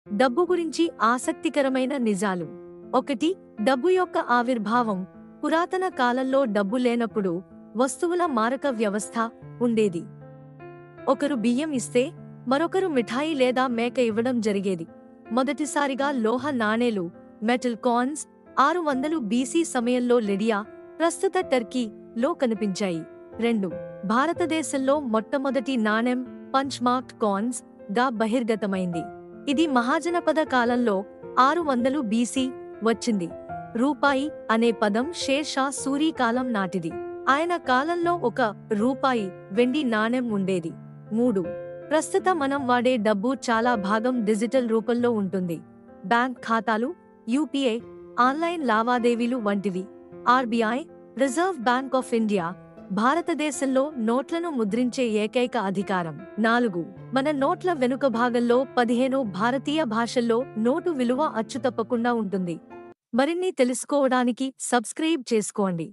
డబ్బు గురించి ఆసక్తికరమైన నిజాలు. 1. డబ్బు యొక్క ఆవిర్భావం. పురాతన కాలంలో డబ్బు లేనప్పుడు వస్తువుల మారక వ్యవస్థ ఉండేది. ఒకరు బియ్యం ఇస్తే మరొకరు మిఠాయి లేదా మేక ఇవ్వడం జరిగేది. మొదటిసారిగా లోహ నాణేలు మెటల్ కాయిన్స్ 600 బీసీ సమయంలో లిడియా, ప్రస్తుత టర్కీ లో కనిపించాయి. 2. భారతదేశంలో మొట్టమొదటి నాణెం పంచ్ మార్క్డ్ కాయిన్స్ గా బహిర్గతమైంది. ఇది మహాజనపద కాలంలో 600 బీసీ వచ్చింది. రూపాయి అనే పదం షేర్ షా సూరీ కాలం నాటిది. ఆయన కాలంలో ఒక రూపాయి వెండి నాణెం ఉండేది. 3. ప్రస్తుత మనం వాడే డబ్బు చాలా భాగం డిజిటల్ రూపంలో ఉంటుంది. బ్యాంక్ ఖాతాలు, యూపీఐ, ఆన్లైన్ లావాదేవీలు వంటివి. RBI, reserve bank of India, భారతదేశంలో నోట్లను ముద్రించే ఏకైక అధికారం. 4. మన నోట్ల వెనుక భాగంలో 15 భారతీయ భాషల్లో నోటు విలువ అచ్చు తప్పకుండా ఉంటుంది. మరిన్ని తెలుసుకోవడానికి సబ్స్క్రైబ్ చేసుకోండి.